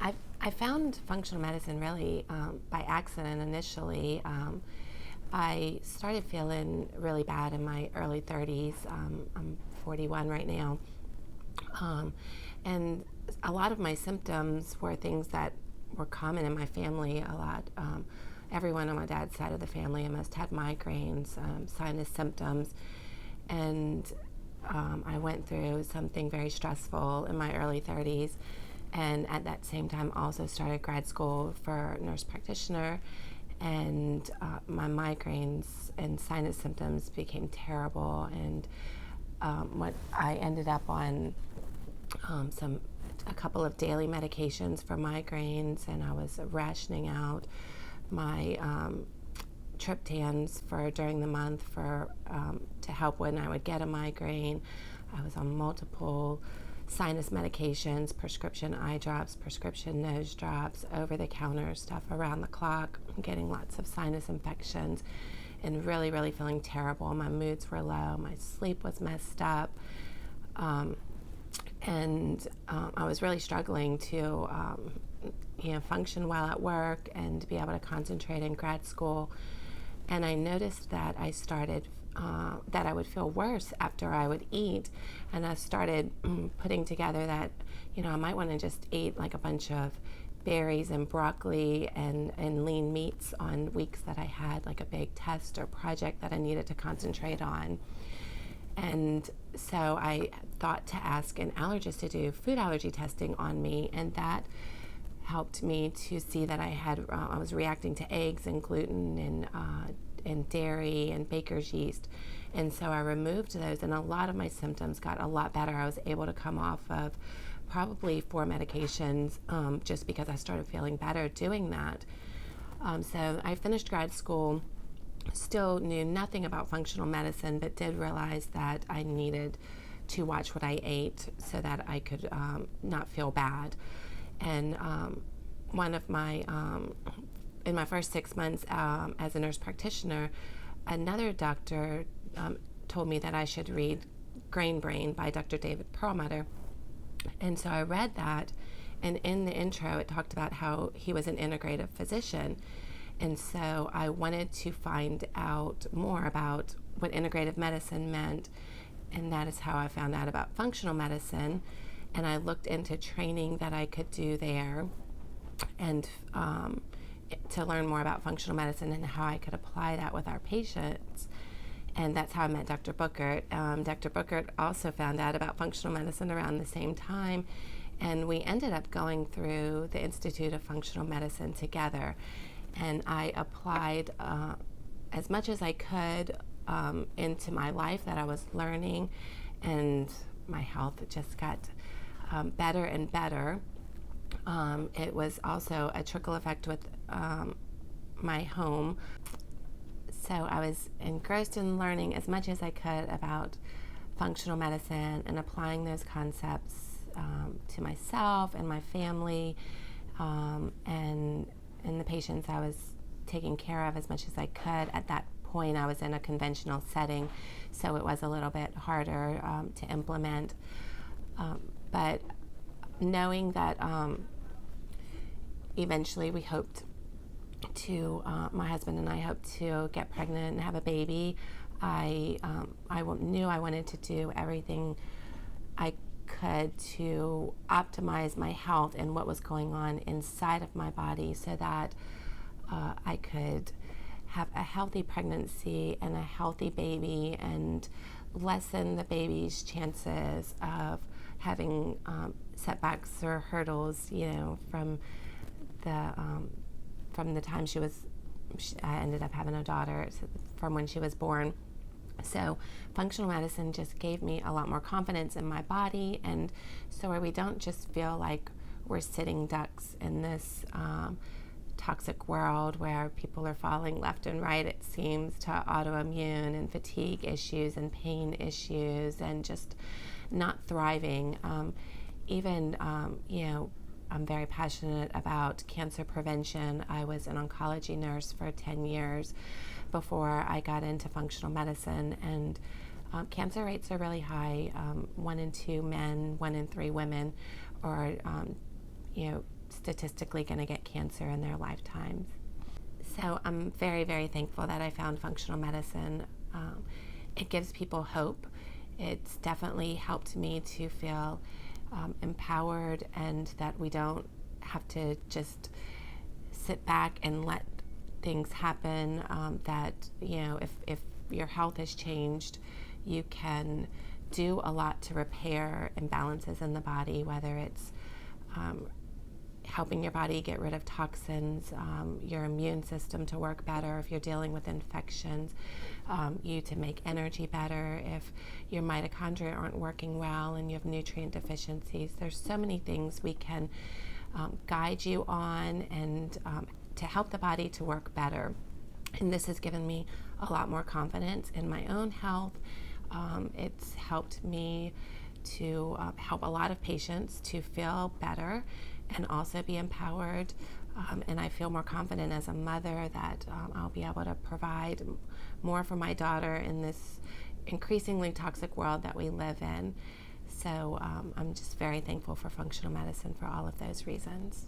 I found functional medicine really by accident initially. I started feeling really bad in my early 30s. I'm 41 right now. And a lot of my symptoms were things that were common in my family a lot. Everyone on my dad's side of the family almost had migraines, sinus symptoms, and I went through something very stressful in my early 30s, and at that same time also started grad school for nurse practitioner, and my migraines and sinus symptoms became terrible, and what I ended up on a couple of daily medications for migraines, and I was rationing out my triptans for during the month for to help when I would get a migraine. I was on multiple sinus medications, prescription eye drops, prescription nose drops, over-the-counter stuff around the clock, getting lots of sinus infections, and really, really feeling terrible. My moods were low, my sleep was messed up, and I was really struggling to function well at work and to be able to concentrate in grad school. And I noticed that I started that I would feel worse after I would eat, and I started putting together that I might want to just eat like a bunch of berries and broccoli and lean meats on weeks that I had like a big test or project that I needed to concentrate on. And so I thought to ask an allergist to do food allergy testing on me, and that helped me to see that I was reacting to eggs and gluten and dairy and baker's yeast. And so I removed those, and a lot of my symptoms got a lot better. I was able to come off of probably 4 medications just because I started feeling better doing that. So I finished grad school, still knew nothing about functional medicine, but did realize that I needed to watch what I ate so that I could not feel bad. And one of my in my first 6 months as a nurse practitioner, another doctor told me that I should read Grain Brain by Dr. David Perlmutter. And so I read that, and in the intro it talked about how he was an integrative physician. And so I wanted to find out more about what integrative medicine meant, and that is how I found out about functional medicine. And I looked into training that I could do there, and to learn more about functional medicine and how I could apply that with our patients. And that's how I met Dr. Bookert. Dr. Bookert also found out about functional medicine around the same time, and we ended up going through the Institute of Functional Medicine together. And I applied as much as I could into my life that I was learning, and my health just got better and better. It was also a trickle effect with my home. So I was engrossed in learning as much as I could about functional medicine and applying those concepts to myself and my family, and the patients I was taking care of as much as I could. At that point, I was in a conventional setting, so it was a little bit harder to implement. But knowing that eventually we hoped to, my husband and I hoped to get pregnant and have a baby, I knew I wanted to do everything I could to optimize my health and what was going on inside of my body so that I could have a healthy pregnancy and a healthy baby, and lessen the baby's chances of having setbacks or hurdles, from the time I ended up having a daughter, from when she was born. So functional medicine just gave me a lot more confidence in my body, and so where we don't just feel like we're sitting ducks in this toxic world where people are falling left and right, it seems, to autoimmune and fatigue issues and pain issues and just not thriving. I'm very passionate about cancer prevention. I was an oncology nurse for 10 years before I got into functional medicine, and cancer rates are really high. 1 in 2 men, 1 in 3 women are, statistically going to get cancer in their lifetimes. So I'm very, very thankful that I found functional medicine. It gives people hope. It's definitely helped me to feel empowered, and that we don't have to just sit back and let things happen. That, if your health has changed, you can do a lot to repair imbalances in the body, whether it's helping your body get rid of toxins, your immune system to work better if you're dealing with infections, you to make energy better if your mitochondria aren't working well and you have nutrient deficiencies. There's so many things we can guide you on, and to help the body to work better. And this has given me a lot more confidence in my own health. It's helped me to help a lot of patients to feel better and also be empowered. And I feel more confident as a mother that I'll be able to provide more for my daughter in this increasingly toxic world that we live in. So I'm just very thankful for functional medicine for all of those reasons.